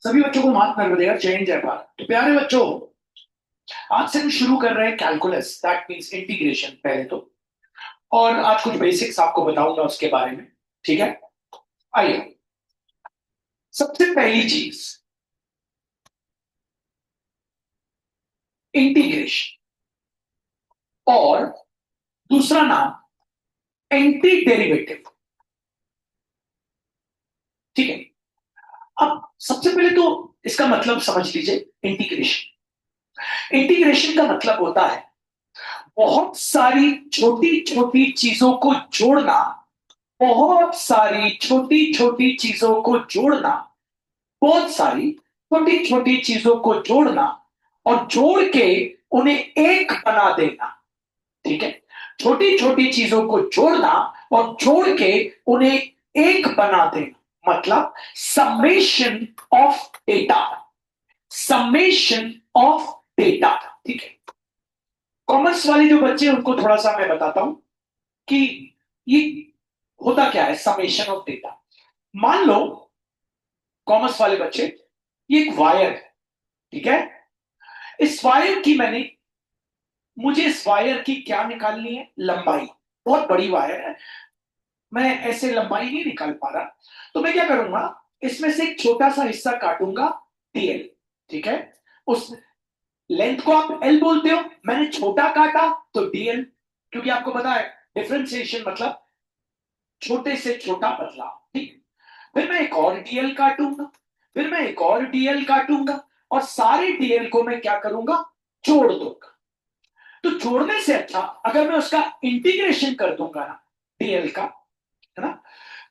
सभी बच्चों को माफ कर देगा, चेंज है बात। तो प्यारे बच्चों, आज से हम शुरू कर रहे हैं कैलकुलस, दैट मींस इंटीग्रेशन पहले तो। और आज कुछ बेसिक्स आपको बताऊंगा उसके बारे में। ठीक है, आइए। सबसे पहली चीज, इंटीग्रेशन, और दूसरा नाम एंटी डेरिवेटिव। ठीक है, अब सबसे पहले तो इसका मतलब समझ लीजिए। इंटीग्रेशन, इंटीग्रेशन का मतलब होता है बहुत सारी छोटी छोटी चीजों को जोड़ना। बहुत सारी छोटी छोटी चीजों को जोड़ना, बहुत सारी छोटी छोटी चीजों को जोड़ना और जोड़ के उन्हें एक बना देना। ठीक है, छोटी छोटी चीजों को जोड़ना और जोड़ के उन्हें एक बना देना, मतलब summation of data. Summation of data. ठीक है, कॉमर्स वाले जो बच्चे हैं उनको थोड़ा सा मैं बताता हूं कि ये होता क्या है समेशन ऑफ डेटा। मान लो कॉमर्स वाले बच्चे, ये एक वायर है। ठीक है, इस वायर की मुझे इस वायर की क्या निकालनी है, लंबाई। बहुत बड़ी वायर है, मैं ऐसे लंबाई नहीं निकाल पा रहा, तो मैं क्या करूंगा, इसमें से एक छोटा सा हिस्सा काटूंगा, डीएल। ठीक है, उस लेंथ को आप एल बोलते हो, मैंने छोटा काटा तो डीएल, क्योंकि आपको पता है डिफरेंशिएशन मतलब छोटे से छोटा बदलाव। ठीक, फिर मैं एक और डीएल काटूंगा, फिर मैं एक और डीएल काटूंगा, और सारे डीएल को मैं क्या करूंगा, जोड़ दूंगा। तो जोड़ने से अच्छा अगर मैं उसका इंटीग्रेशन कर दूंगा ना, डीएल का, है ना,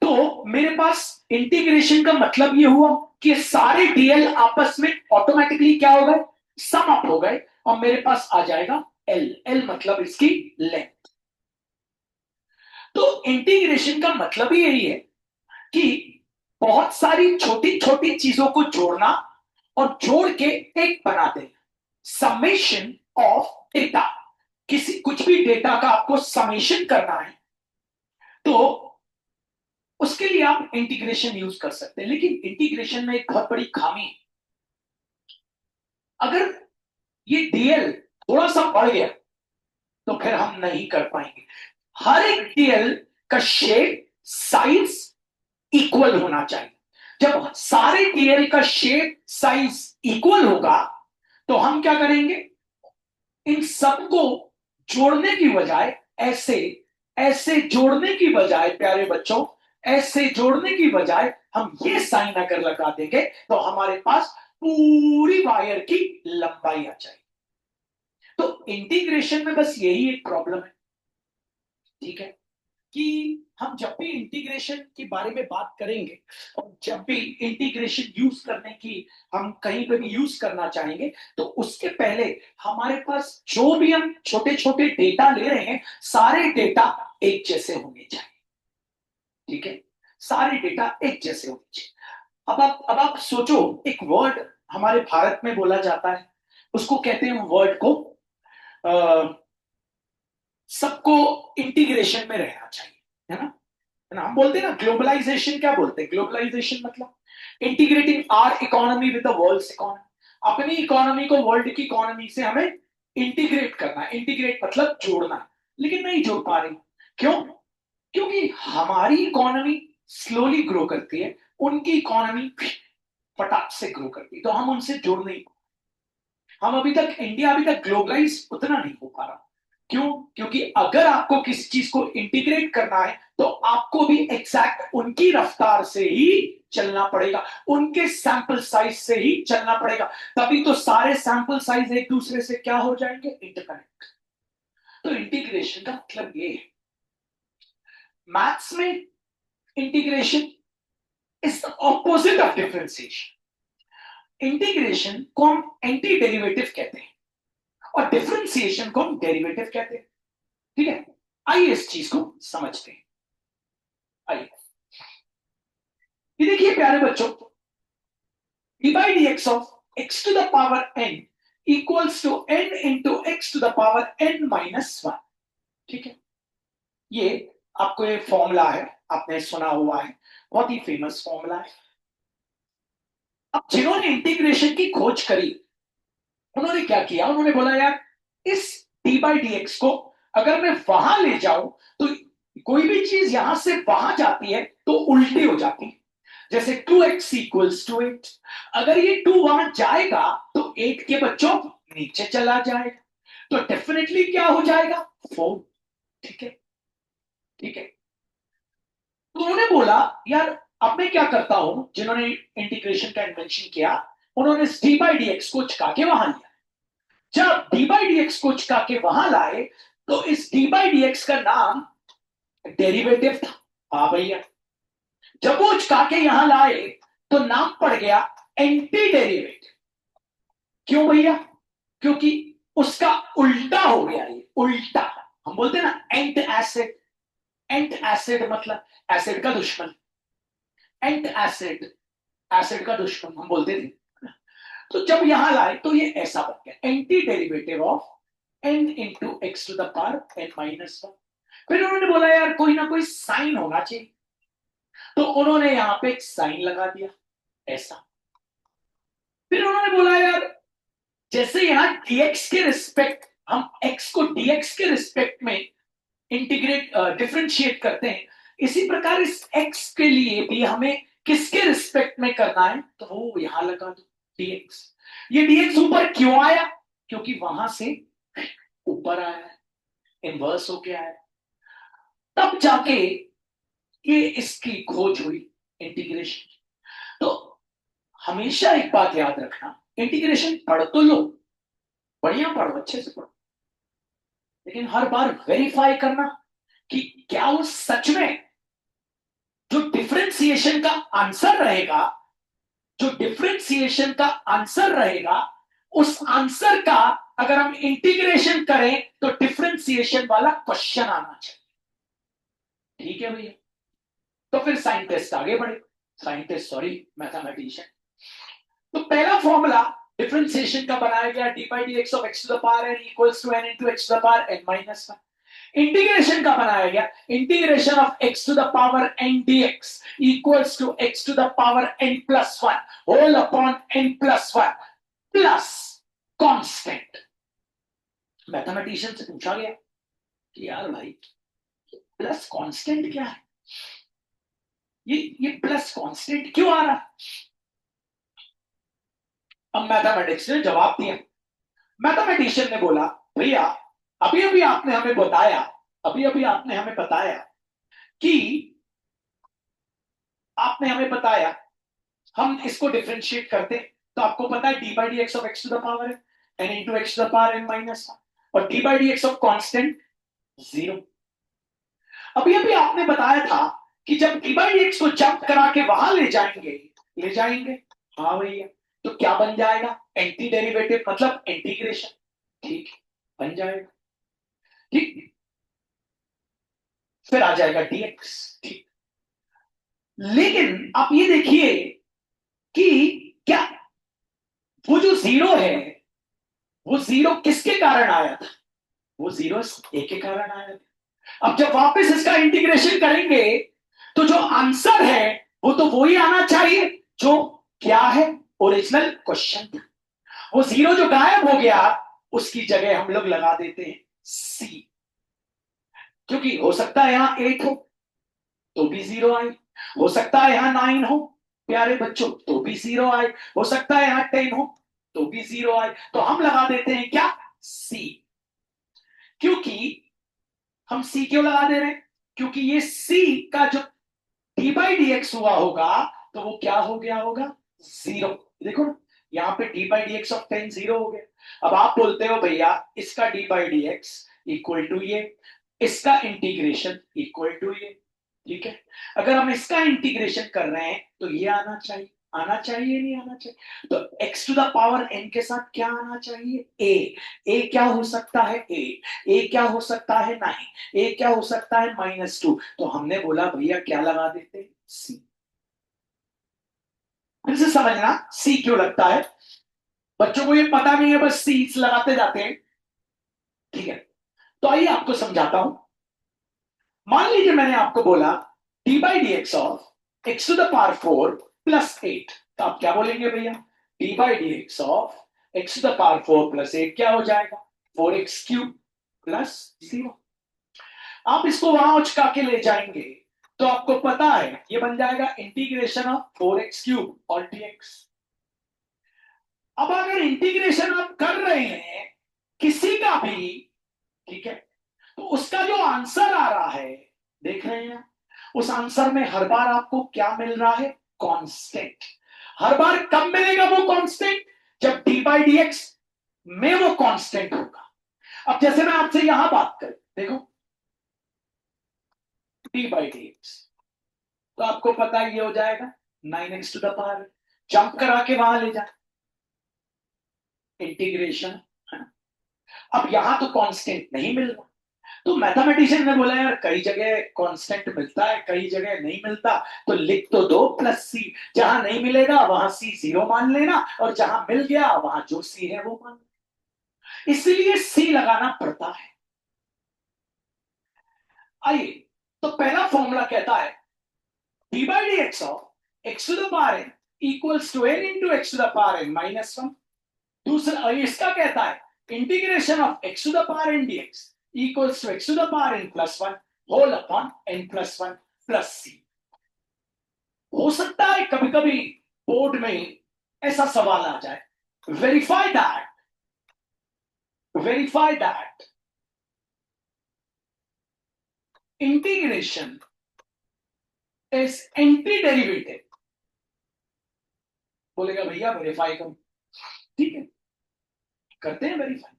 तो मेरे पास इंटीग्रेशन का मतलब ये हुआ कि सारे डीएल आपस में ऑटोमेटिकली क्या हो गए, सम अप हो गए, और मेरे पास आ जाएगा एल। एल मतलब इसकी लेंथ। तो इंटीग्रेशन का मतलब ही यही है कि बहुत सारी छोटी छोटी चीजों को जोड़ना और जोड़ के एक बना देना। समेशन ऑफ डेटा, किसी कुछ भी डेटा का आपको समेशन करना है तो उसके लिए आप इंटीग्रेशन यूज कर सकते हैं। लेकिन इंटीग्रेशन में एक बहुत बड़ी खामी है, अगर ये डीएल थोड़ा सा बढ़ गया तो फिर हम नहीं कर पाएंगे। हर एक डीएल का शेप साइज इक्वल होना चाहिए। जब सारे डीएल का शेप साइज इक्वल होगा तो हम क्या करेंगे, इन सबको जोड़ने की बजाय ऐसे, ऐसे जोड़ने की बजाय प्यारे बच्चों, ऐसे जोड़ने की बजाय हम ये साइन अगर लगा देंगे तो हमारे पास पूरी वायर की लंबाई आ जाएगी। तो इंटीग्रेशन में बस यही एक प्रॉब्लम है। ठीक है, कि हम जब भी इंटीग्रेशन के बारे में बात करेंगे और जब भी इंटीग्रेशन यूज करने की हम कहीं पे भी यूज करना चाहेंगे तो उसके पहले हमारे पास जो भी हम छोटे छोटे डेटा ले रहे हैं सारे डेटा एक जैसे होने चाहिए। ठीक है, सारे डेटा एक जैसे होने चाहिए। अब आप सोचो, एक वर्ड हमारे भारत में बोला जाता है, उसको कहते हैं वर्ड को सबको इंटीग्रेशन में रहना चाहिए, है ना। हम बोलते हैं ना ग्लोबलाइजेशन, क्या बोलते हैं ग्लोबलाइजेशन मतलब integrating our economy with the world's economy. अपनी इकोनॉमी को वर्ल्ड की इकोनॉमी से हमें इंटीग्रेट करना है। इंटीग्रेट मतलब जोड़ना है, लेकिन नहीं जोड़ पा रही। क्यों? क्योंकि हमारी इकोनॉमी स्लोली ग्रो करती है, उनकी इकोनॉमी फटाक से ग्रो करती है, तो हम उनसे जुड़ नहीं। हम अभी तक, इंडिया अभी तक ग्लोबलाइज उतना नहीं हो पा रहा। क्यों? क्योंकि अगर आपको किसी चीज को इंटीग्रेट करना है तो आपको भी एग्जैक्ट उनकी रफ्तार से ही चलना पड़ेगा, उनके सैंपल साइज से ही चलना पड़ेगा। तभी तो सारे सैंपल साइज एक दूसरे से क्या हो जाएंगे, इंटरकनेक्ट। तो इंटीग्रेशन का मतलब ये है। मैथ्स में integration is the opposite of differentiation. Integration को हम एंटी डेरिवेटिव कहते हैं और डिफरेंशिएशन को हम डेरिवेटिव कहते हैं। ठीक है, आइए इस चीज को समझते हैं। आइए, ये देखिए प्यारे बच्चों, d by d x of x to the power n equals to n into x to the power n minus one. ठीक है, ये आपको ये फॉर्मूला है, आपने सुना हुआ है, बहुत ही फेमस फॉर्मूला है। अब जिन्होंने इंटीग्रेशन की खोज करी उन्होंने क्या किया, उन्होंने बोला यार इस डी बाई डी एक्स को अगर मैं वहां ले जाऊं तो कोई भी चीज यहां से वहां जाती है तो उल्टी हो जाती है। जैसे 2x इक्वल्स टू 8, अगर ये 2 वहां जाएगा तो 8 के बच्चों नीचे चला जाएगा, तो डेफिनेटली क्या हो जाएगा, 4। ठीक है, ठीक है। तो उन्होंने बोला यार अब मैं क्या करता हूं, जिन्होंने इंटीग्रेशन का इन्वेंशन किया उन्होंने डी बाई डी एक्स को चुका के वहां लिया। जब डी बाई डी एक्स को चुका के वहां लाए तो इस डी बाई डी एक्स का नाम डेरिवेटिव था। हाँ भैया, जब वो चुका के यहां लाए तो नाम पड़ गया एंटी डेरिवेटिव। क्यों भैया, क्योंकि उसका उल्टा हो गया, ये उल्टा। हम बोलते हैं ना एंट एसिड, एंट एसिड मतलब एसिड का दुश्मन, एंट एसिड, एसिड का दुश्मन हम बोलते थे। तो जब यहां लाए तो ये ऐसा बन गया anti derivative of n into x to the power n minus one. फिर उन्होंने बोला यार कोई ना कोई साइन होना चाहिए, तो उन्होंने यहां पे एक साइन लगा दिया ऐसा। फिर उन्होंने बोला यार जैसे यहां dx के रिस्पेक्ट हम x को dx के रिस्पेक्ट में इंटीग्रेट डिफरेंशिएट करते हैं, इसी प्रकार इस x के लिए भी हमें किसके रिस्पेक्ट में करना है, तो वो यहां लगा दो dx। ये dx ऊपर क्यों आया, क्योंकि वहां से ऊपर आया है, इनवर्स होके आया है। तब जाके ये इसकी खोज हुई इंटीग्रेशन। तो हमेशा एक बात याद रखना, इंटीग्रेशन पढ़ तो लो, बढ़िया पढ़ो, अच्छे से पढ़ो, लेकिन हर बार वेरीफाई करना कि क्या वो सच में जो डिफरेंशिएशन का आंसर रहेगा, जो डिफरेंशिएशन का आंसर रहेगा उस आंसर का अगर हम इंटीग्रेशन करें तो डिफरेंशिएशन वाला क्वेश्चन आना चाहिए। ठीक है भैया, तो फिर साइंटिस्ट आगे बढ़े, साइंटिस्ट सॉरी मैथमेटिशियन। तो पहला फॉर्मूला डिफरेंशिएशन का बनाया गया d by d x of x to the power n equals to n into x to the power n minus one. Integration का बनाया गया integration of x to the power n dx equals to x to the power n plus one whole upon n plus one plus constant. Mathematician से पूछा गया कि यार भाई plus constant क्या है, ये प्लस कांस्टेंट क्यों आ रहा है। अब मैथमेटिक्स ने जवाब दिया, मैथमेटिशियन ने बोला भैया अभी अभी आपने हमें बताया, अभी अभी आपने हमें बताया कि आपने हमें बताया हम इसको डिफरेंशिएट करते तो आपको पता है d by d x of x to the power n into x to the power n minus और d by d x of constant 0। अभी अभी आपने बताया था कि जब डी बाई डी एक्स को जंप करा के वहां ले जाएंगे, ले जाएंगे, हाँ भैया, तो क्या बन जाएगा, एंटी डेरिवेटिव मतलब इंटीग्रेशन। ठीक बन जाएगा, ठीक, फिर आ जाएगा dx। ठीक, लेकिन आप ये देखिए कि क्या वो जो 0 है वो 0 किसके कारण आया था, वो 0 a के कारण आया था। अब जब वापस इसका इंटीग्रेशन करेंगे तो जो आंसर है वो तो वही आना चाहिए जो क्या है, ओरिजिनल क्वेश्चन था। वो 0 जो गायब हो गया उसकी जगह हम लोग लगा देते हैं c, क्योंकि हो सकता है यहां 8 हो तो भी 0 आए, हो सकता है यहां 9 हो प्यारे बच्चों तो भी 0 आए, हो सकता है यहां 10 हो तो भी 0 आए, तो हम लगा देते हैं क्या, c। क्योंकि हम c क्यों लगा दे रहे हैं, क्योंकि ये c का जो डी बाई डी एक्स हुआ होगा तो वो क्या हो गया होगा, 0। देखो ना यहाँ पे D by d x of 10 0 हो गया। अब आप बोलते हो भैया इसका d by d x equal to ये, इसका इंटीग्रेशन इक्वल टू ये। ठीक है, अगर हम इसका इंटीग्रेशन कर रहे हैं तो ये आना चाहिए, आना चाहिए नहीं आना चाहिए, तो x to the power n के साथ क्या आना चाहिए, a क्या हो सकता है, a क्या हो सकता है 9, a क्या हो सकता है -2, तो हमने बोला भैया क्या लगा देते c। फिर से समझना c क्यों लगता है, बच्चों को ये पता नहीं है बस c लगाते जाते हैं। ठीक है, तो आइए आपको समझाता हूं। मान लीजिए मैंने आपको बोला d by d x of x to the power 4 plus 8 तो आप क्या बोलेंगे भैया, d by d x of x to the power 4 plus 8 क्या हो जाएगा, 4x³ प्लस 0। आप इसको वहां उचका के ले जाएंगे तो आपको पता है ये बन जाएगा इंटीग्रेशन ऑफ 4x³ और dx। अब अगर इंटीग्रेशन आप कर रहे हैं किसी का भी, ठीक है, तो उसका जो आंसर आ रहा है, देख रहे हैं, उस आंसर में हर बार आपको क्या मिल रहा है, कांस्टेंट। हर बार कब मिलेगा वो कांस्टेंट, जब डी बाई डी एक्स में वो कांस्टेंट होगा। अब जैसे मैं आपसे यहां बात करूं, देखो डी बाई डी एक्स, तो आपको पता है ये हो जाएगा 9x to the power, jump करा के वहां ले जा, इंटीग्रेशन। अब यहां तो कांस्टेंट नहीं मिल रहा, तो मैथमेटिशियन ने बोला यार कई जगह कांस्टेंट मिलता है कई जगह नहीं मिलता, तो लिख तो दो प्लस सी, जहां नहीं मिलेगा वहां सी 0 मान लेना, और जहां मिल गया वहां जो सी है वो मान लेना, इसलिए सी लगाना पड़ता है। आइए, तो पहला फॉर्मूला कहता है d by d x of x to the power n equals to n into x to the power n minus 1। दूसरा इसका कहता है integration of x to the power n dx equals to x to the power n plus 1 whole upon n plus 1 plus c. हो सकता है कभी कभी board में ऐसा सवाल आ जाए, verify that integration is anti derivative. बोलेगा भैया वेरीफाई करो, ठीक है, करते हैं वेरीफाई।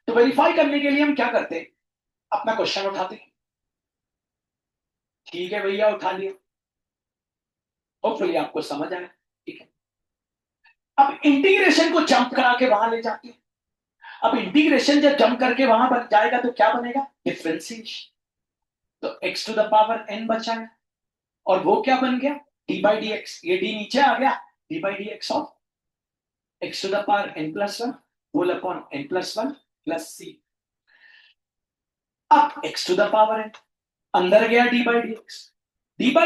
तो वेरीफाई करने के लिए हम क्या करते हैं, अपना क्वेश्चन उठाते हैं, ठीक है भैया उठा लिया, होपफुली आपको समझ आया, ठीक है। अब इंटीग्रेशन को जंप करा के वहां ले जाते हैं। अब इंटीग्रेशन जब जंप करके वहां बन जाएगा तो क्या बनेगा, डिफरेंशिएशन। तो x to the power n बचा है, और वो क्या बन गया, डी बाई डी एक्स, ये डी नीचे आ गया, d by d x of x to the power n plus 1 whole upon n plus 1 plus c. अब x to the power n अंदर गया d by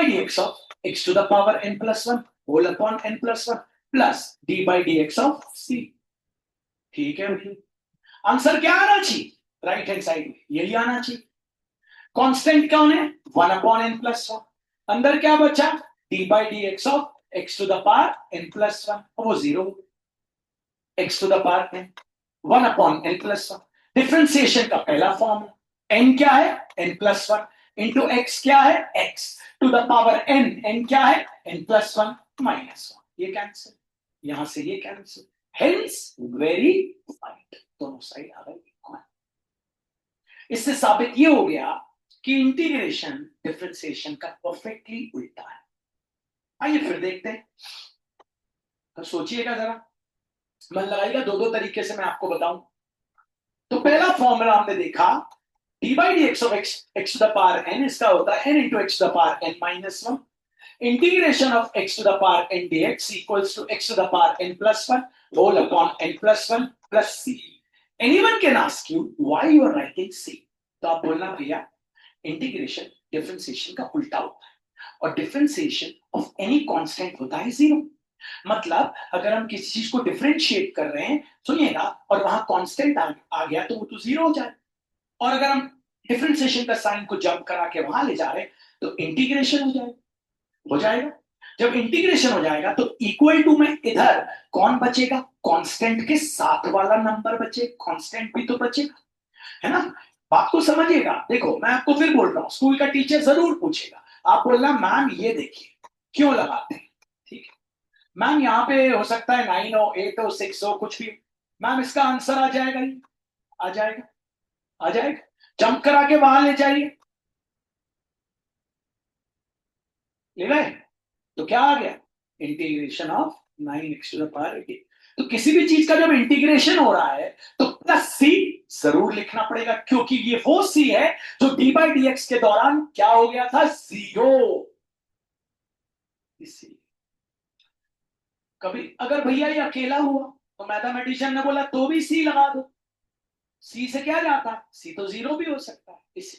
d x of x to the power n plus 1 whole upon n plus 1 plus d by d x of सी। ठीक है भैया, answer क्या आना चाहिए, right hand side में यही आना चाहिए। कांस्टेंट कौन है, 1 अपॉन n प्लस 1, अंदर क्या बचा, d by d x of x to the power n plus 1, वो 0, x to the power n 1 upon n plus 1। Differentiation का पहला फॉर्म है, n क्या है, n प्लस 1 इंटू एक्स क्या है, x to the power n, n क्या है, n प्लस 1 माइनस 1, ये कैंसिल, यहां से ये कैंसिल, हेंस वेरीफाइड, दोनों साइड आ गए इक्वल। इससे साबित ये हो गया कि इंटीग्रेशन डिफरेंशिएशन का परफेक्टली उल्टा है। आइए फिर देखते हैं, तो सोचिएगा जरा, मन लगाइएगा, दो दो तरीके से मैं आपको बताऊं। तो पहला फॉर्मूला हमने देखा d by d x of x to the power n, इसका होता है n into x to the power n minus 1, integration of x to the power n dx equals to x to the power n plus 1 whole upon n plus 1 plus c। Anyone can ask you why you are writing c, तो आप बोलना भैया integration differentiation का उल्टा होता है, और differentiation of any constant होता है 0। मतलब अगर हम किसी चीज को डिफरेंशिएट कर रहे हैं, सुनिएगा, और वहां कांस्टेंट आ गया तो वो तो 0 हो जाए, और अगर हम डिफरेंशिएशन का साइन को जंप करा के वहां ले जा रहे हैं तो इंटीग्रेशन हो जाएगा। जब इंटीग्रेशन हो जाएगा तो इक्वल टू में इधर कौन बचेगा, कांस्टेंट के साथ वाला नंबर बचे, कांस्टेंट भी तो बचेगा, है ना। बात को समझिएगा, देखो मैं आपको फिर बोल रहा हूं, स्कूल का टीचर जरूर पूछेगा, आप बोलना मैम ये देखिए क्यों लगाते हैं, ठीक है मैम, यहाँ पे हो सकता है 9 हो 8 हो 6 हो कुछ भी, मैम इसका आंसर आ जाएगा ही, आ जाएगा, आ जाएगा, जंप करा के वहां ले जाइए, ले गए, तो क्या आ गया, integration of 9x to the power 18। तो किसी भी चीज का जब इंटीग्रेशन हो रहा है तो प्लस सी जरूर लिखना पड़ेगा, क्योंकि ये वो सी है जो डी बाई डी एक्स के दौरान क्या हो गया था, 0। इसी कभी अगर भैया ये अकेला हुआ तो मैथमेटिशियन ने बोला तो भी सी लगा दो, सी से क्या जाता है, सी तो 0 भी हो सकता है, इसी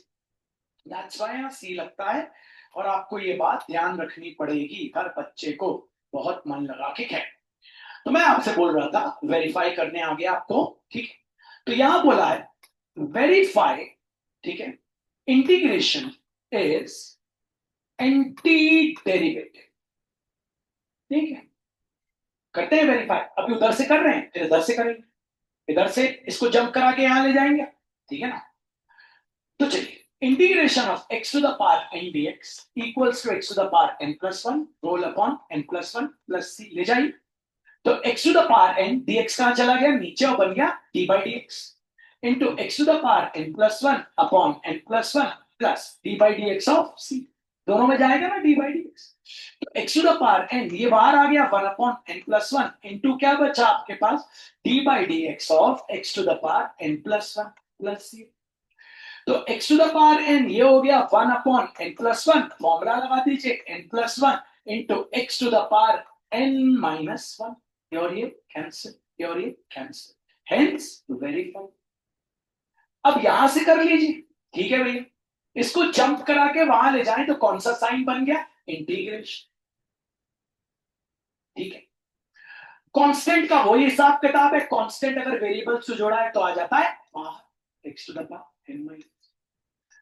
दैट्स व्हाई यहां सी लगता है। और आपको ये बात ध्यान रखनी पड़ेगी हर बच्चे को, बहुत मन लगा के है। तो मैं आपसे बोल रहा था वेरीफाई करने आ गया आपको, ठीक है। तो यहां बोला है वेरीफाई, ठीक है, इंटीग्रेशन इज एंटी डेरिवेटिव, ठीक है। करते हैं वेरीफाई, अभी उधर से कर रहे हैं फिर इधर से करेंगे, इधर से इसको जंप करा के यहां ले जाएंगे, ठीक है ना। तो चलिए integration of x to the power n dx equals to x to the power n plus one whole upon n plus one plus c, ले जाइए। तो x to the power n dx कहां चला गया नीचे और बन गया d by dx into x to the power n plus one upon n plus one plus d by dx of c, दोनों में जाएगा ना d बाई dx। तो x to the power n ये बाहर आ गया 1 upon n plus one into क्या बचा आपके पास d by dx of x to the power n plus one plus c। तो x to the power n ये हो गया 1 upon n plus one, formula लगा दीजिए n plus one into x to the power n minus one, और ये cancel और ये कैंसिल, हेंस वेरीफाई। अब यहां से कर लीजिए, ठीक है भैया। इसको जंप करा के वहां ले जाएं तो कौन सा साइन बन गया इंटीग्रेशन, ठीक है। कांस्टेंट का वही हिसाब किताब है, कांस्टेंट अगर वेरिएबल से जोड़ा है तो आ जाता है बाहर x to the power n minus.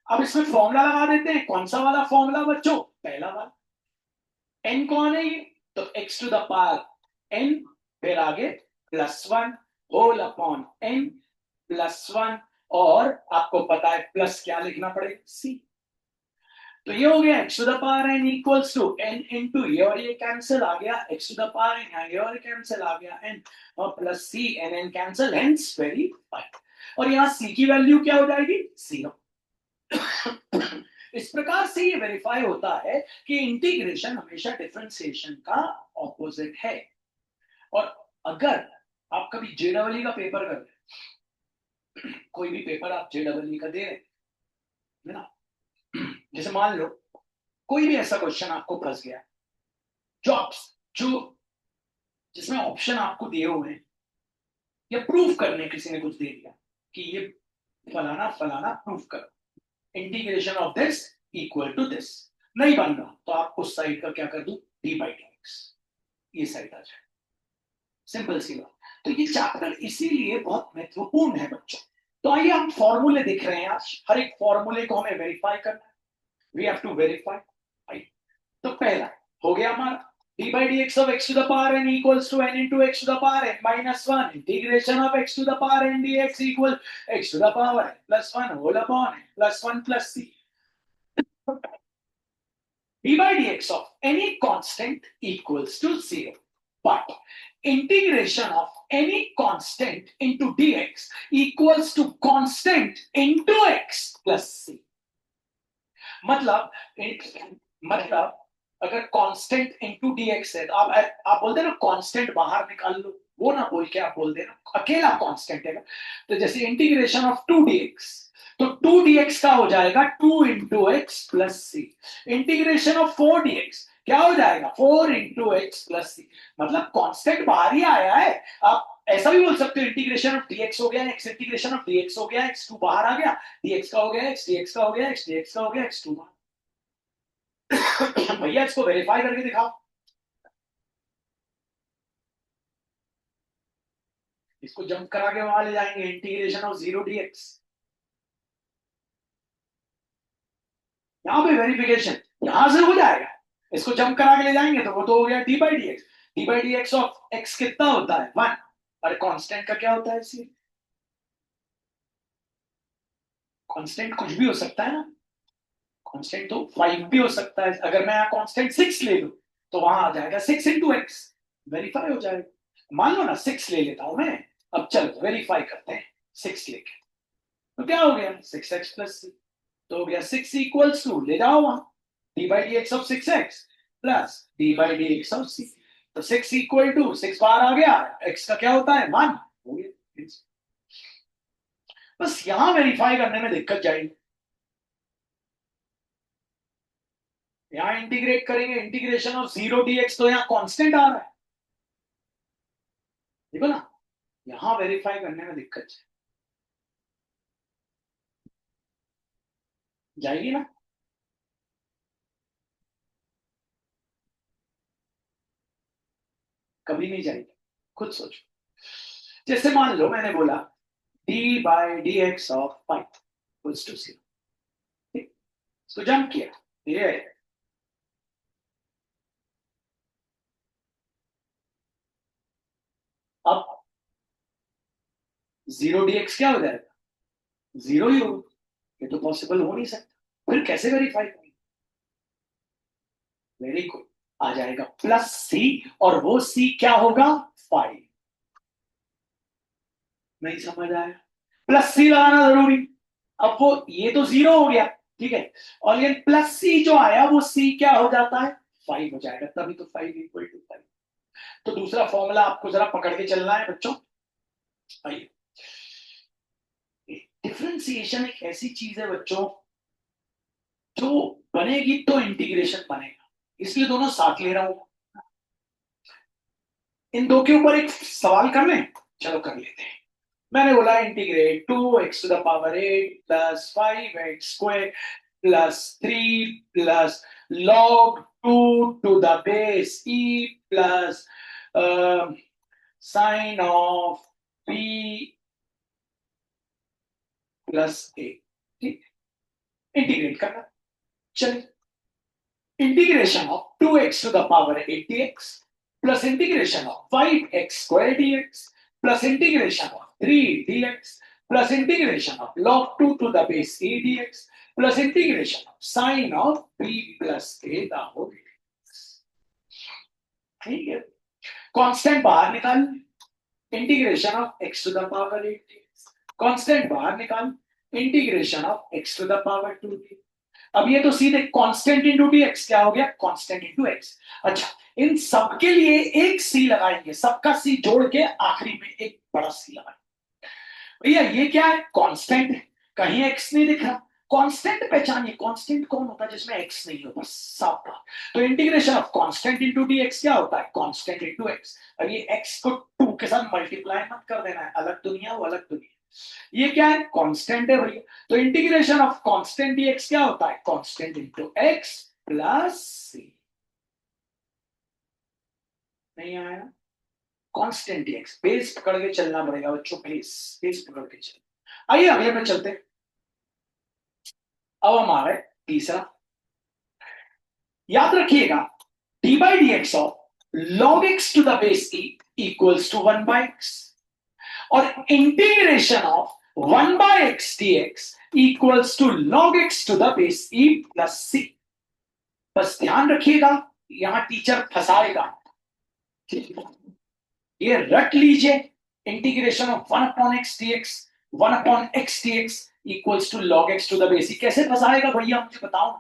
अब इसमें फॉर्मूला लगा देते हैं, कौन सा वाला फॉर्मूला बच्चों, पहला वाला। n कौन है ये, तो x to the power n फिर आगे plus one whole upon n plus one, और आपको पता है प्लस क्या लिखना पड़ेगा c। तो ये हो गया x to the power n equals to n into ये और ये कैंसिल आ गया x to the power n, ये और कैंसिल आ गया n और plus c, n n cancel, hence verify. और यहाँ c की वैल्यू क्या हो जाएगी 0। इस प्रकार से ये वेरीफाई होता है कि इंटीग्रेशन हमेशा डिफरेंशिएशन का ऑपोजिट है। और अगर आप कभी जेडब्ल्यू का पेपर कर रहे, कोई भी पेपर आप जेडब्ल्यू का दे रहे है ना, जैसे मान लो कोई भी ऐसा क्वेश्चन आपको फंस गया, जो जिसमें ऑप्शन आपको दिए हुए हैं या प्रूफ करने किसी ने कुछ दे दिया कि ये फलाना फलाना प्रूफ करो, integration of this equal to this, नहीं बन रहा तो आप उस साइड का क्या कर दो डी बाई डी एक्स, ये साइड आ जाए, सिंपल सी बात। तो ये चैप्टर इसीलिए बहुत महत्वपूर्ण है बच्चों। तो आइए हम फॉर्मूले दिख रहे हैं आज, हर एक फॉर्मूले को हमें वेरीफाई करना है, वी हैव टू वेरीफाई। तो पहला हो गया हमारा d by dx of x to the power n equals to n into x to the power n minus 1 integration of x to the power n dx equal x to the power n plus 1 whole upon n plus 1 plus c। d by dx of any constant equals to 0, but integration of any constant into dx equals to constant into x plus c। मतलब अगर constant into dx है तो आप बोलते हैं ना constant बाहर निकाल लो, वो ना बोल के आप बोल देना अकेला कांस्टेंट है। तो जैसे इंटीग्रेशन ऑफ 2 dx, तो 2 dx का हो जाएगा 2 into x plus c. Integration of 4 dx क्या हो जाएगा 4 इंटू एक्स प्लस सी। मतलब कांस्टेंट बाहर ही आया है। आप ऐसा भी बोल सकते हो इंटीग्रेशन ऑफ dx हो गया x, इंटीग्रेशन ऑफ dx हो गया x, 2 बाहर आ गया, dx का हो गया x, dx का हो गया x, dx का हो गया x, 2 बाहर। भैया इसको वेरीफाई करके दिखाओ, इसको जंप करा के वहां ले जाएंगे इंटीग्रेशन ऑफ 0 dx, यहां पे वेरिफिकेशन यहां से हो जाएगा। इसको जंप करा के ले जाएंगे तो वो तो हो गया d by d x. D by d x of x कितना होता है 1, और कांस्टेंट का क्या होता है सी, कांस्टेंट कुछ भी हो सकता है ना, कांस्टेंट तो 5 भी हो सकता है। अगर मैं यहाँ कांस्टेंट 6 ले लूं तो वहां आ जाएगा 6 इंटू एक्स, वेरीफाई हो जाएगा। मान लो ना 6 ले लेता हूं मैं, अब चलो वेरीफाई करते हैं 6 लेके, तो क्या हो गया 6x प्लस सी। तो हो गया 6 इक्वल्स टू, ले जाओ वहां, d by d x of 6x plus d by d x of c. तो 6 इक्वल टू 6 बार आ गया, x का क्या होता है 1 हो गया। बस यहां वेरीफाई करने में दिक्कत जाएगी, यहां इंटीग्रेट करेंगे इंटीग्रेशन ऑफ 0 dx, तो यहां कांस्टेंट आ रहा है, देखो ना, यहां वेरीफाई करने में दिक्कत जाएगी ना। कभी नहीं जाएगी। खुद सोचो, जैसे मान लो मैंने बोला d by d x of five equals to zero, इसको जंप किया, ये अब जीरो डी एक्स क्या हो जाएगा, जीरो ही होगा। ये तो पॉसिबल हो नहीं सकता, फिर कैसे वेरीफाई करेंगे? वेरी गुड, आ जाएगा प्लस सी, और वो सी क्या होगा, फाइव। नहीं समझ आया? प्लस सी लगाना जरूरी। अब वो ये तो जीरो हो गया, ठीक है, और ये प्लस सी जो आया वो सी क्या हो जाता है, फाइव हो जाएगा, तभी तो फाइव इक्वल टू फाइव। तो दूसरा फॉर्मूला आपको जरा पकड़ के चलना है बच्चों। आइए, डिफरेंशिएशन एक ऐसी चीज है बच्चों जो बनेगी तो इंटीग्रेशन बनेगा, इसलिए दोनों साथ ले रहा हूं। इन दो के ऊपर एक सवाल कर लें, चलो कर लेते हैं। मैंने बोला integrate two x to the power eight plus five x square plus three plus log to the base e plus sine of p plus a. ठीक, इंटीग्रेट करना, चलिए। Integration of two x to the power eight d x plus integration of five x square d x plus integration of three d x plus integration of log to the base a d x plus integration of sine of p plus a the whole. ठीक है, constant बाहर निकाल, integration of x to the power eight d x, constant बाहर निकाल, integration of x to the power two d. अब ये तो सीधे कांस्टेंट इंटू डी एक्स क्या हो गया, कांस्टेंट इंटू एक्स। अच्छा, इन सबके लिए एक सी लगाएंगे, सबका सी जोड़ के आखिरी में एक बड़ा सी लगाएंगे। भैया ये क्या है, कांस्टेंट, कहीं एक्स नहीं दिख रहा। कांस्टेंट पहचानिए, कांस्टेंट कौन होता है जिसमें एक्स नहीं होता, साफ बात। तो integration of constant into D x क्या होता है, कांस्टेंट इंटू एक्स। अब ये एक्स को टू के साथ मल्टीप्लाई मत कर देना है, अलग दुनिया वो अलग दुनिया। ये क्या है, कांस्टेंट है भैया, तो इंटीग्रेशन ऑफ कांस्टेंट डीएक्स क्या होता है, कांस्टेंट इनटू एक्स प्लस सी। नहीं आया, कांस्टेंट डीएक्स, बेस पकड़ के चलना पड़ेगा बच्चों, बेस बेस पकड़ के चल। आइए अगले में चलते हैं। अब हमारा तीसरा, याद रखिएगा d by d x of log x to the base e equals to one by x, और integration of one by x d x equals to log x to the base e plus c. बस ध्यान रखिएगा, यहां teacher फंसाएगा, ये रट लीजिए, integration of one upon x d x, one upon x d x equals to log x to the base e. कैसे फंसाएगा भैया मुझे बताओ।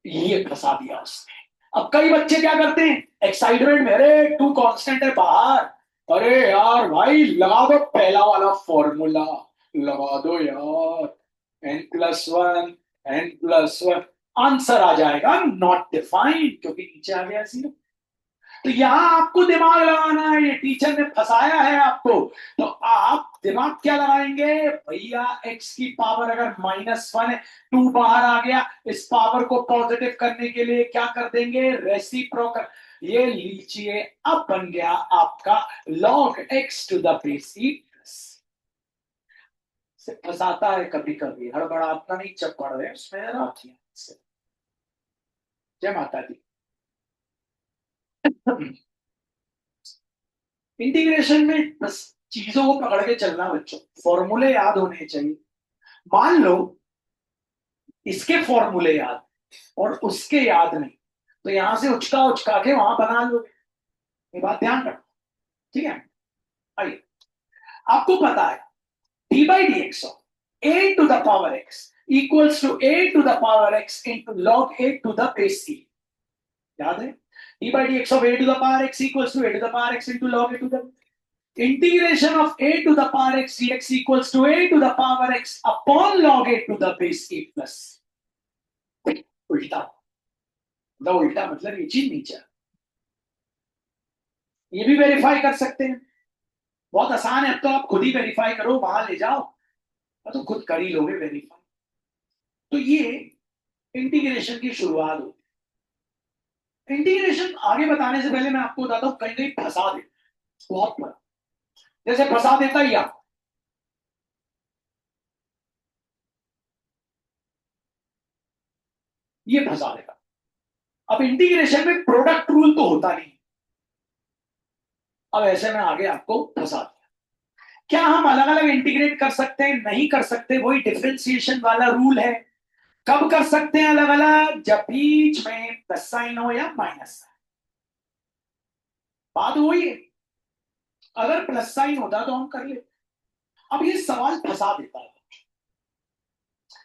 ये फंसा दिया उसने। अब कई बच्चे क्या करते हैं, एक्साइटमेंट में, अरे टू कांस्टेंट है बाहर, अरे यार भाई लगा दो पहला वाला फॉर्मूला, लगा दो यार, n plus one, n plus one, answer आ जाएगा नॉट डिफाइंड, क्योंकि नीचे आ गया जीरो। तो यहां आपको दिमाग लगाना है, ये टीचर ने फंसाया है आपको। तो आप दिमाग क्या लगाएंगे भैया, एक्स की पावर अगर माइनस वन है, टू बाहर आ गया, इस पावर को पॉजिटिव करने के लिए क्या कर देंगे, रेसिप्रोकल। ये लीजिए, अब बन गया आपका log x to the base e plus. से फंसाता है कभी कभी, हड़बड़ाता नहीं, जब पढ़ रहे उसमें राखिए। जय माता दी। इंटीग्रेशन में बस चीजों को पकड़ के चलना बच्चों, फॉर्मूले याद होने चाहिए। मान लो इसके फॉर्मूले याद और उसके याद नहीं, तो यहां से उचका उचका के वहां बना लो, ये बात ध्यान रखो, ठीक है। आइए, आपको पता है d by d x of a to the power x equals to a to the power x into log a to the base e, याद है। D by d x of a to the power x equals to a to the power x into log a to the, integration of a to the power x dx equals to a to the power x upon log a to the base a plus। उल्टा, मतलब उल्टा मतलब ये चीज नीचे, ये भी verify कर सकते हैं, बहुत आसान है। अब तो आप खुद ही वेरीफाई करो, वहां ले जाओ तो खुद कर ही लोगे वेरीफाई। तो ये इंटीग्रेशन की शुरुआत होती इंटीग्रेशन आगे बताने से पहले मैं आपको बताता हूं, कहीं कहीं फंसा दे बहुत बड़ा, जैसे फंसा देता ही आप, ये फंसा देगा। अब इंटीग्रेशन में प्रोडक्ट रूल तो होता नहीं, अब ऐसे में आगे आपको फंसा दिया। क्या हम अलग अलग इंटीग्रेट कर सकते हैं? नहीं कर सकते, वही डिफरेंशिएशन वाला रूल है। कब कर सकते हैं अलग अलग? जब बीच में प्लस साइन हो या माइनस साइन। बात वही है, अगर प्लस साइन होता तो हम कर ले। अब ये सवाल फंसा देता है।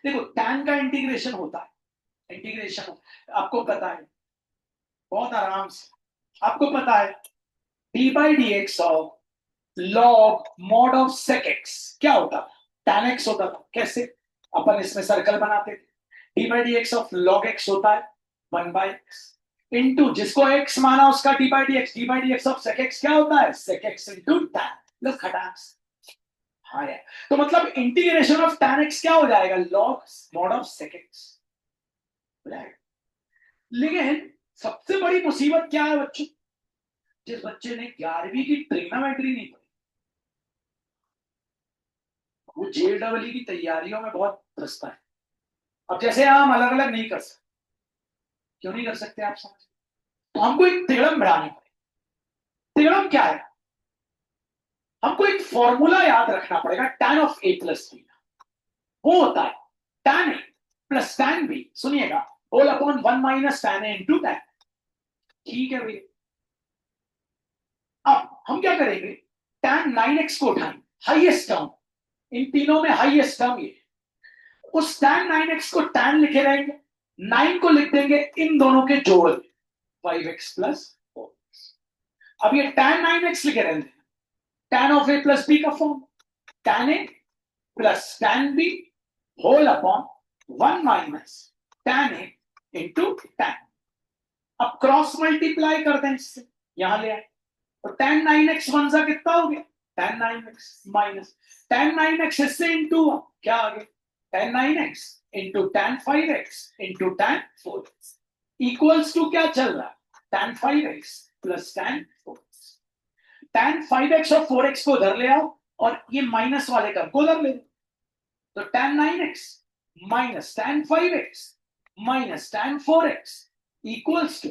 देखो tan का इंटीग्रेशन होता है, इंटीग्रेशन आपको पता है बहुत आराम से, आपको पता है d by d x of log mod of sec x क्या होता था? tan एक्स होता था। कैसे? अपन इसमें सर्कल बनाते थे। D by d x of log x होता है 1/x इंटू जिसको x माना उसका d by d x. D by d x of sec x क्या होता है? Sec x into tan। लो खटाक। हाँ यार, तो मतलब इंटीग्रेशन ऑफ tan x क्या हो जाएगा? Log mod of sec x हो जाएगा। लेकिन सबसे बड़ी मुसीबत क्या है बच्चों? जिस बच्चे ने 11वीं की ट्रिग्नोमेट्री नहीं पढ़ी, वो जेडब्ल्यू की तैयारियों में बहुत फंसता है। अब जैसे हम अलग अलग नहीं कर सकते, क्यों नहीं कर सकते आप समझ? तो हमको एक तिगड़म बढ़ानी पड़ेगी। तिगड़म क्या है? हमको एक फॉर्मूला याद रखना पड़ेगा, tan of a plus b. वो होता है tan a plus tan b, सुनिएगा, whole upon 1 minus tan a into tan। ठीक है भैया, अब हम क्या करेंगे? tan 9x को उठाएंगे, हाईएस्ट टर्म, इन तीनों में हाईएस्ट टर्म ये, उस tan 9x को tan लिखे रहेंगे, 9 को लिख देंगे इन दोनों के जोड़ 5x प्लस 4। अब ये tan 9x लिखे रहेंगे, tan of a plus b का फॉर्म, tan a plus tan b whole upon 1 minus tan a into tan। अब क्रॉस मल्टीप्लाई कर दें इससे, यहां ले आए, तो tan 9x वन सा कितना हो गया? tan 9x minus tan 9x इससे इंटू क्या आ गया? tan 9x into tan 5x into tan 4x equals to क्या चल रहा है? tan 5x plus tan 4x। tan 5x और 4x को उधर ले आओ और ये माइनस वाले का को उधर ले, तो tan 9x minus tan 5x minus tan 4x equals to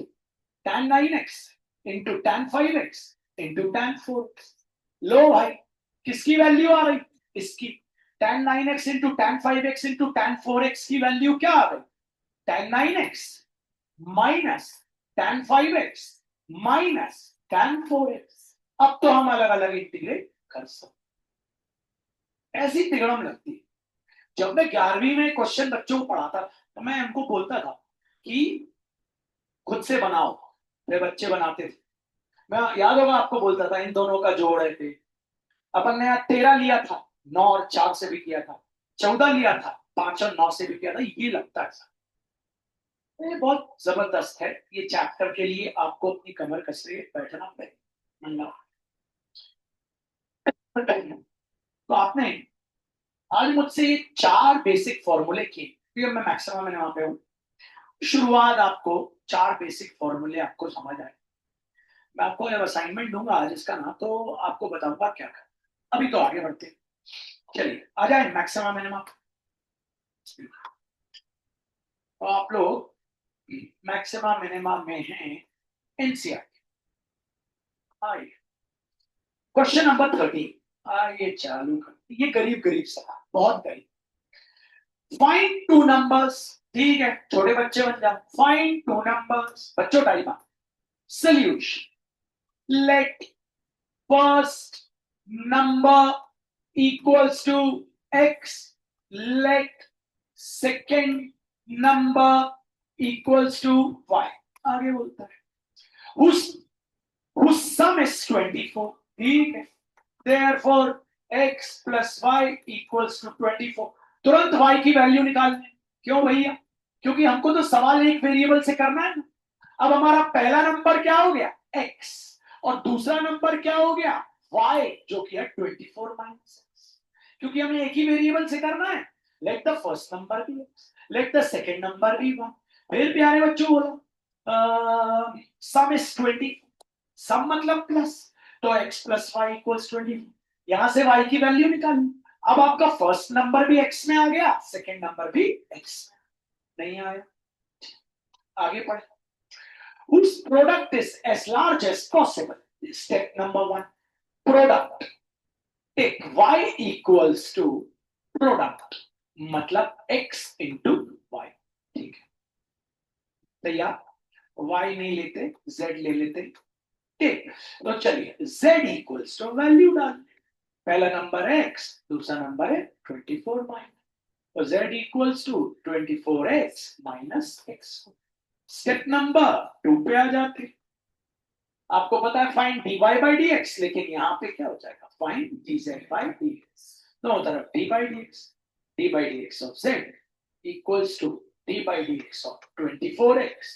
tan 9x into tan 5x into tan 4x। लो भाई, किसकी वैल्यू आ रही? इसकी। tan 9x into tan 5x into tan 4x की वैल्यू क्या आ गई? tan 9x minus tan 5x minus tan 4x। अब तो हम अलग अलग इंटीग्रेट कर सकते, ऐसी तिगड़म लगती है। जब मैं 11वीं में क्वेश्चन बच्चों को पढ़ाता तो मैं उनको बोलता था कि खुद से बनाओ, वे बच्चे बनाते थे। मैं याद होगा आपको बोलता था इन दोनों का जोड़ है थे। अपन ने 13 लिया था, 9 और 4 से भी किया था, 14 लिया था, 5 और 9 से भी किया था। ये लगता है सर, ये बहुत जबरदस्त है। ये चैप्टर के लिए आपको अपनी कमर कसरे बैठना पड़ेगा। तो आपने आज मुझसे 4 बेसिक फॉर्मूले किए, क्योंकि मैं मैक्सिमम में वहां पे हूँ। शुरुआत आपको 4 बेसिक फॉर्मूले आपको समझ आए। मैं आपको जब असाइनमेंट दूंगा आज इसका ना, तो आपको बताऊंगा क्या करना। अभी तो आगे बढ़ते हैं, चलिए आ जाए मैक्सिमम मिनिमम। तो आप लोग मैक्सिमम मिनिमम में हैं एनसीईआरटी। आइए क्वेश्चन नंबर 13, आइए चालू कर। ये गरीब गरीब सा, बहुत गरीब। फाइंड टू नंबर्स, ठीक है छोटे बच्चे बन जाओ। फाइंड टू नंबर्स, बच्चों टाइम आप। Solution, let first number equals to x, let second number equals to y। आगे बोलता है whose sum is 24, ठीक है, therefore x plus y equals to 24। तुरंत y की वैल्यू निकालने। क्यों भैया? क्योंकि हमको तो सवाल एक वेरिएबल से करना है। अब हमारा पहला नंबर क्या हो गया? x, और दूसरा नंबर क्या हो गया? y, जो कि है 24 माइनस, क्योंकि हमें एक ही वेरिएबल से करना है। Let the first number be x, let the second number be y। फिर प्यारे बच्चों बोलो, सम इज 20, सम मतलब प्लस, तो x प्लस वाई इक्वल्स 20। यहां से y की वैल्यू निकाली। अब आपका फर्स्ट नंबर भी x में आ गया, सेकंड नंबर भी x में नहीं आया। आगे पढ़े। whose product is as large as possible, step number 1, product, take y equals to product मतलब x into y, ठीक है। तैयार, y नहीं लेते z ले लेते, ठीक। तो चलिए z इक्वल्स टू वैल्यू डाल, पहला नंबर है x, दूसरा नंबर है 24 माइनस, तो z equals to 24x minus x। Step number 2 पे आ जाते। आपको पता है फाइंड dy बाई dx, लेकिन यहां पे क्या हो जाएगा, फाइंड dz बाई dx, दोनों तरफ d by dx of z equals to d by dx of 24x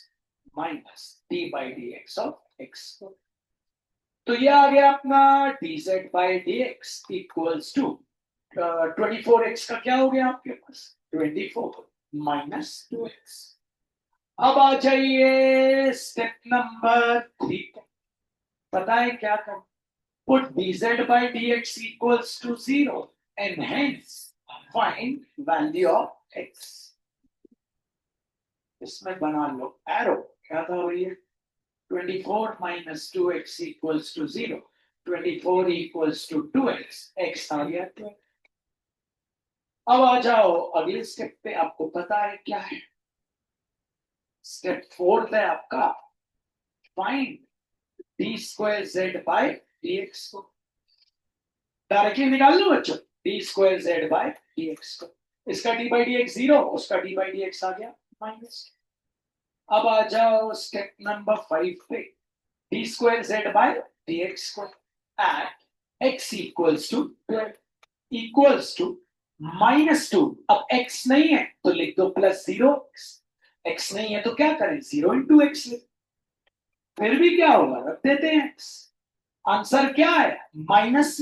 minus d by dx of x। तो ये आ गया अपना dz by dx equals to 24x का क्या हो गया आपके पास 24 माइनस 2x। अब आ जाइए स्टेप नंबर 3, पता है क्या कर, put dz by dx equals to 0 and hence find value of x। इसमें बना लो एरो, क्या था भैया 24 minus 2x equals to 0, 24 equals to 2x, x आ गया 2। अब आ जाओ अगले स्टेप पे, आपको पता है क्या है, स्टेप 4 है आपका, find d square z by dx को, डायरेक्टली निकाल लो बच्चों, d square z by dx को, इसका d बाई dx 0, उसका d बाई dx आ गया माइनस। अब आ जाओ स्टेप नंबर 5 पे, d square z by dx को at x equals to 12 equals to -2। अब x नहीं है तो लिख दो +0, x नहीं है तो क्या करें 0 इंटू एक्स लिख, फिर भी क्या होगा रख देते हैं x। आंसर क्या है माइनस,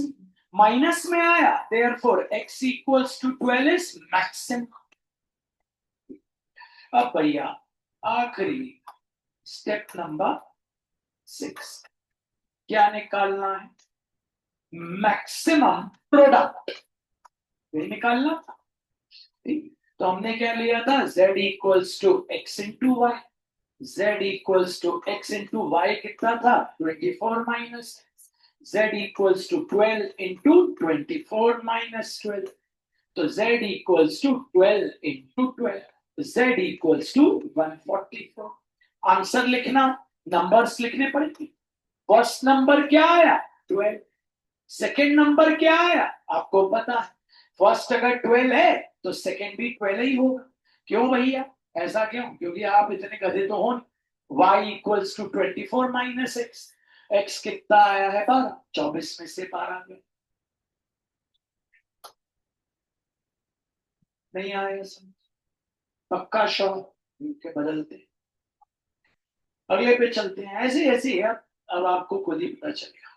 माइनस में आया, therefore x equals to 12 is maximum. अब भैया आखिरी स्टेप नंबर 6, क्या निकालना है, मैक्सिमम प्रोडक्ट, ये निकालना था, ठीक। तो हमने क्या लिया था z equals to x into y, z equals to x into y कितना था 24 minus, z equals to 12 into 24 minus 12, तो z equals to 12 into 12, z equals to 144। Answer लिखना, नंबर्स लिखने पड़ेंगे। फर्स्ट नंबर क्या आया 12, सेकेंड नंबर क्या आया आपको पता है, फर्स्ट अगर 12 है तो सेकेंड भी 12 ही होगा। क्यों भैया ऐसा क्यों, क्योंकि आप इतने गधे तो हो नहीं। y equals to 24 minus x, x कितना आया है 12, 24 में से 12 गया, नहीं आया समझ, पक्का शॉर्ट के बदलते। अगले पे चलते हैं, ऐसे ऐसे है, अब आपको खुद ही पता चलेगा।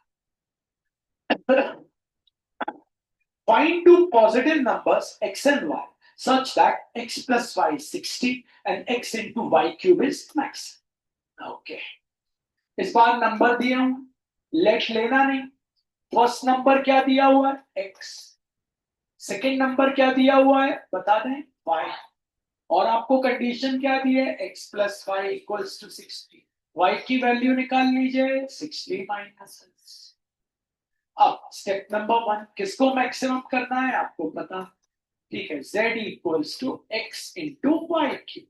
Find two positive numbers x and y such that x plus y is 60 and x into y cube is max. Okay. इस बार नंबर दिया हूं, लेट लेना नहीं। फर्स्ट नंबर क्या दिया हुआ है x, सेकेंड नंबर क्या दिया हुआ है बता दें y, और आपको कंडीशन क्या दी है x plus y equals to 60, y की वैल्यू निकाल लीजिए 60 माइनस। अब स्टेप नंबर 1, किसको मैक्सिमम करना है आपको पता, ठीक है, z equals to x into y cube,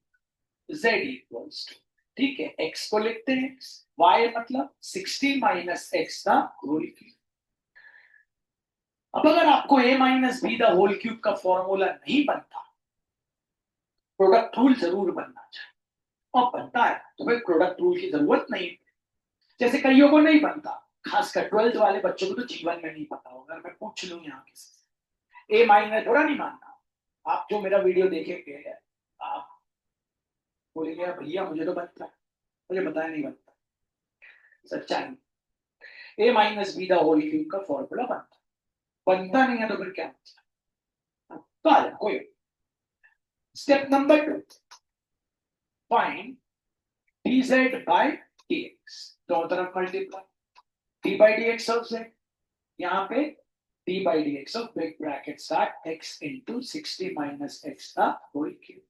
z equals to, ठीक है, x को लिखते हैं y मतलब 60 माइनस x का होल क्यूब। अब अगर आपको a minus b the whole cube का फॉर्मूला नहीं बनता, प्रोडक्ट रूल जरूर बनना चाहिए, और बनता है तो भाई प्रोडक्ट रूल की जरूरत नहीं, जैसे कईयों को नहीं बनता, खासकर 12th वाले बच्चों को तो जीवन में नहीं पता होगा। मैं पूछ लूं यहाँ किसी से, ए माइनस थोड़ा नहीं मानना, आप जो मेरा वीडियो देखेंगे आप बोलेंगे भैया मुझे तो बनता है, मुझे बताया नहीं बनता, सच्चाई। A minus b the whole cube का फॉर्मूला बनता, बनता नहीं है तो फिर क्या तो आ जाए कोई। Step number 2, find d dz by dx, दोनों तरफ multiply, d by dx of z, यहाँ पे d by dx of big bracket start x into 60 minus x का whole cube.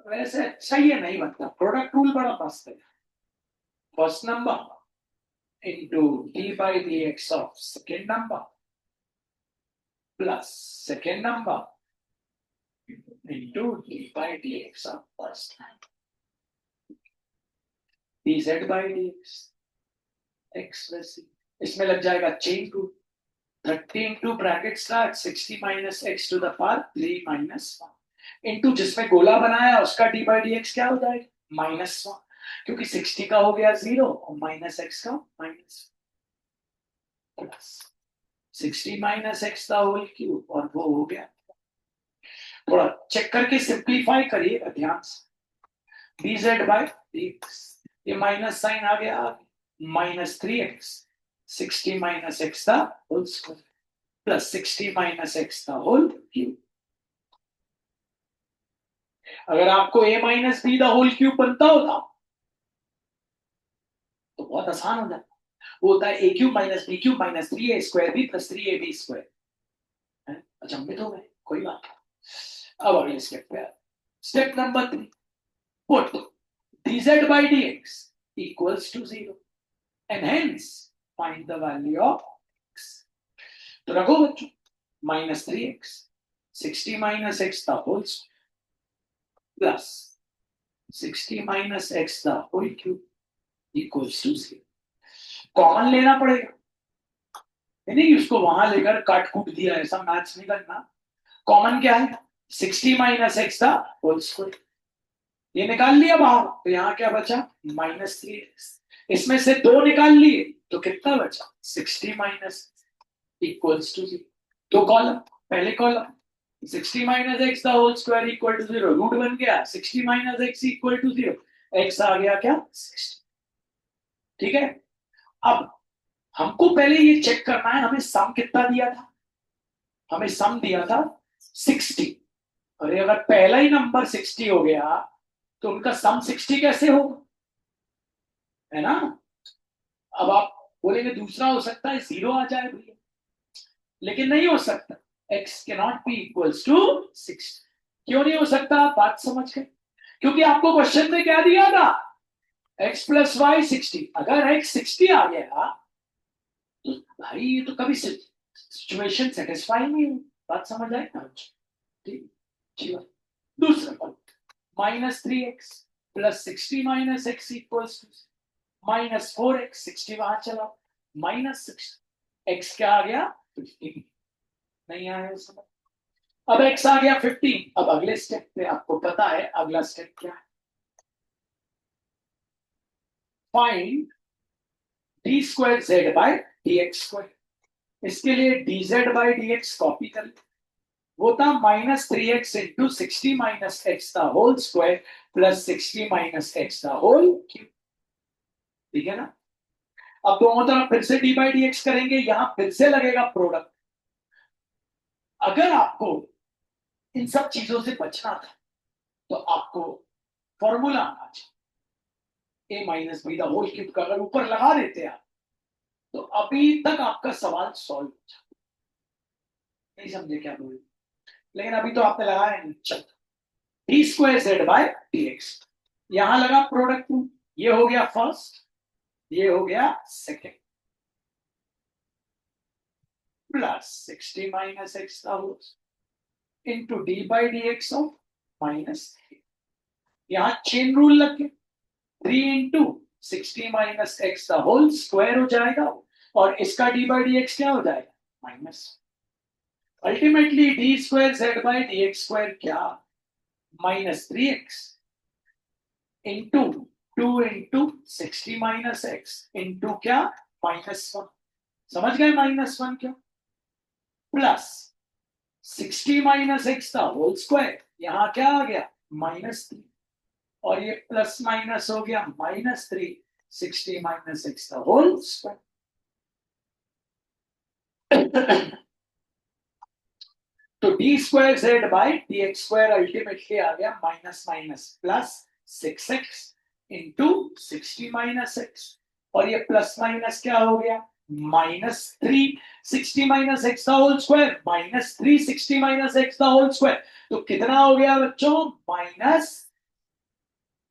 वैसे सही है, नहीं बनता, प्रोडक्ट रूल बड़ा मस्त है. First number into d by dx of second number plus second number into d by dx of first number, dz by dx x plus c. इसमें लग जाएगा chain rule, 30 into bracket start 60 minus x to the power 3 minus 1 into जिसमें गोला बनाया उसका d by d x क्या हो जाएगा -1, क्योंकि 60 का हो गया 0 और माइनस एक्स का माइनस प्लस 60 माइनस एक्स का होल क्यूब और वो हो गया. थोड़ा चेक करके सिंप्लीफाई करिएगा ध्यान से. dz बाई dx, ये माइनस साइन आ गया, -3x 60 माइनस एक्स का whole square plus 60 minus x का होल क्यूब. अगर आपको a minus b the whole cube बनता होता तो बहुत आसान हो जाता. वो होता है a cube minus b cube minus 3a square b plus 3ab square. अचंभित हो गए, कोई बात नहीं. अब अगले स्टेप पे, step number 3, put dz by dx equals to 0 and hence find the value of x. तो रखो बच्चों, -3x 60 माइनस एक्स का होल प्लस 60 माइनस एक्स का whole cube equals to 0. Common लेना पड़ेगा, नहीं उसको वहां लेकर काट कूट दिया, ऐसा मैथ्स नहीं करना. कॉमन क्या है, 60 माइनस एक्स का होल स्क्वायर, ये निकाल लिया बाहर, तो यहाँ क्या बचा -3x. इसमें से 2 निकाल लिए तो कितना बचा 60 माइनस इक्वल्स टू 0. 2 कॉलम, पहले कॉलम 60 माइनस एक्स का whole square equal to 0, root बन गया 60 minus x equal to 0, x आ गया क्या 60. ठीक है. अब हमको पहले ये चेक करना है हमें सम कितना दिया था, हमें सम दिया था 60. अरे अगर पहला ही नंबर 60 हो गया तो उनका सम 60 कैसे होगा, है ना. अब आप बोलेंगे दूसरा हो सकता है 0 आ जाए भैया, लेकिन नहीं हो सकता. x cannot be equals to 6. क्यों नहीं हो सकता, बात समझ गए. क्योंकि आपको क्वेश्चन में क्या दिया था, x प्लस वाई 60. अगर x 60 आ गया तो भाई ये तो कभी सिचुएशन सेटिस्फाई नहीं हुई. बात समझ आए ना. ठीक. दूसरा -3x plus 60 minus x equals to -4x 60 वहां चला -6, x क्या आ गया 15. नहीं आया समझ. अब x आ गया 15. अब अगले स्टेप पे आपको पता है अगला स्टेप क्या है, find d square z by d x square. इसके लिए dz by d x copy कर ले, वो था -3x इंटू 60 माइनस एक्स का whole square plus 60 minus x का होल क्यूब. ठीक है ना. अब दोनों तरफ फिर से डी बाई डी एक्स करेंगे, यहां फिर से लगेगा प्रोडक्ट. अगर आपको इन सब चीजों से बचना था तो आपको फॉर्मूला आना चाहिए, a minus b the whole cube का अगर ऊपर लगा देते आप तो अभी तक आपका सवाल सॉल्व हो जाता. नहीं समझे क्या बोल, लेकिन अभी तो आपने लगाया नहीं. चल, d square z by d x, यहां लगा प्रोडक्ट रूल, ये हो गया फर्स्ट, ये हो गया सेकेंड, प्लस 60 माइनस एक्स का whole into d by d x of -3. यहां चेन रूल लग गया, 3 इंटू 60 माइनस एक्स का होल स्क्वायर हो जाएगा और इसका डी बाई डी एक्स क्या हो जाएगा minus. Ultimately D square z by d x square क्या -3x into 2 into 60 minus x into क्या -1. समझ गए -1 क्या, प्लस 60 माइनस एक्स का होल स्क्वायर, यहां क्या आ गया -3 और ये प्लस माइनस हो गया -3 60 माइनस एक्स का होल स्क्वायर. तो d square z by d x square ultimately आ गया minus minus plus 6x into 60 minus x, और ये प्लस माइनस क्या हो गया, -3 60 माइनस एक्स का होल स्क्वायर, -3 60 माइनस एक्स का होल स्क्वायर, तो कितना हो गया बच्चों, माइनस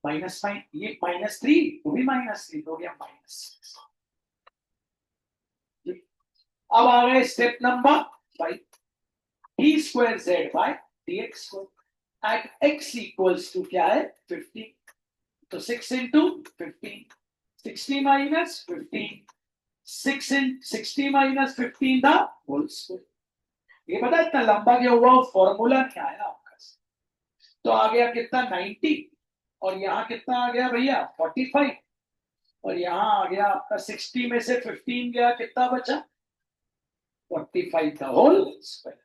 माइनस ये -3, वो भी -3 हो गया, -6। अब आ गए step number 5, d square z by dx square at x equals to क्या है 15, तो 6 into 15, 60 minus 15, 60 minus 15 the whole square. ये पता है इतना लंबा क्या हुआ, फॉर्मूला नहीं आया आपका, तो आ गया कितना 90, और यहाँ कितना आ गया भैया 45, और यहाँ आ गया आपका 60 में से 15 गया, कितना बचा 45 का होल स्क्वायर।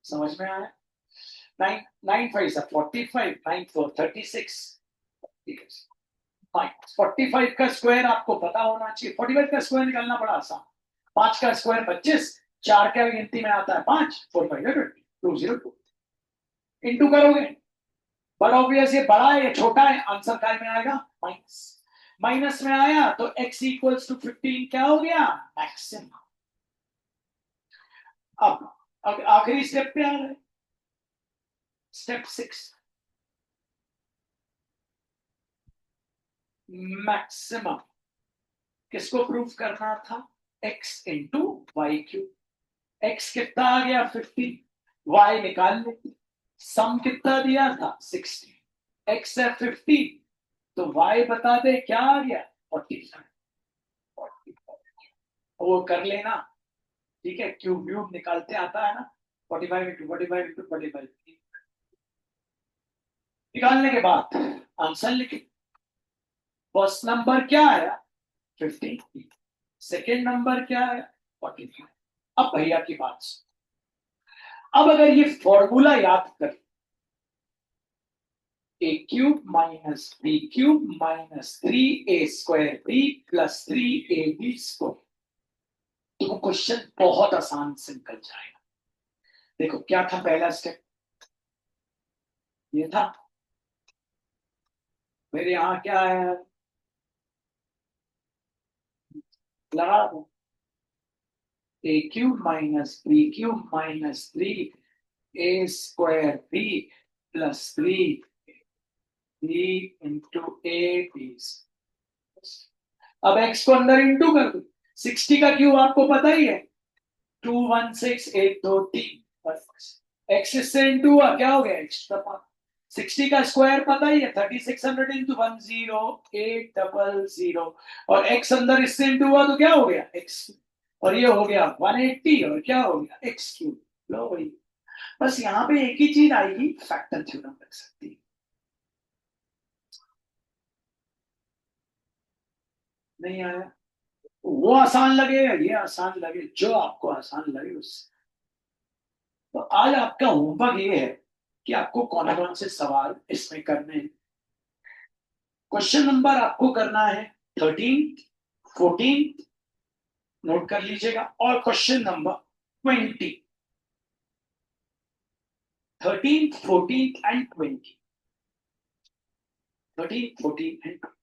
समझ में आया, 9 5 45, 9 4 36, 45 का स्क्वायर आपको पता होना चाहिए, 45 का स्क्वायर निकालना बड़ा आसान, 5 का स्क्वायर 25, 4 का गिनती में आता है 5, 4 5 20, 202 इंटू करोगे, बट ऑब्वियस ये बड़ा है ये छोटा है, आंसर काय में आएगा माइनस, माइनस में आया तो x इक्वल्स टू 15 क्या हो गया मैक्सिमम। अब आखिरी स्टेप पे आ रहे, स्टेप 6, मैक्सिमम किसको प्रूफ करना था, x into y cube, x कितना आ गया 50, y निकाल लेते, सम कितना दिया था 60, x है 50, तो y बता दे क्या आ गया 45, वो कर लेना, ठीक है, क्यूब व्यूब निकालते आता है ना, 45 इंटू 45 इंटू 45, निकालने के बाद आंसर लिखे, फर्स्ट नंबर क्या आया 50, सेकेंड नंबर क्या आया 45। अब भैया की बात सुन, अब अगर ये फॉर्मूला याद कर, a cube minus b cube minus 3a² b plus 3ab square, तो क्वेश्चन बहुत आसान से निकल जाएगा। देखो क्या था पहला स्टेप, ये था, मेरे यहां क्या है लगा दो, a cube minus b cube minus 3a² b plus 3b into a b. अब x को अंदर इंटू कर दो, 60 का क्यूब आपको पता ही है 2 1 6 8 2 3, x इससे इंटू हुआ क्या हो गया x, 60 का स्क्वायर पता ही है 3600 इंटू 10800, और x अंदर इससे इंटू हुआ तो क्या हो गया x, और ये हो गया 180, और क्या हो गया x क्यूब। लो भाई, बस यहाँ पे एक ही चीज आएगी, फैक्टर थ्योरम लग सकती है, नहीं आया वो आसान लगे या ये आसान लगे, जो आपको आसान लगे उससे। तो आज आपका होमवर्क ये है कि आपको कौन कौन से सवाल इसमें करने हैं। क्वेश्चन नंबर आपको करना है 13, 14 नोट कर लीजिएगा, और क्वेश्चन नंबर 20, 13, 14 एंड 20, 13, 14 एंड 20।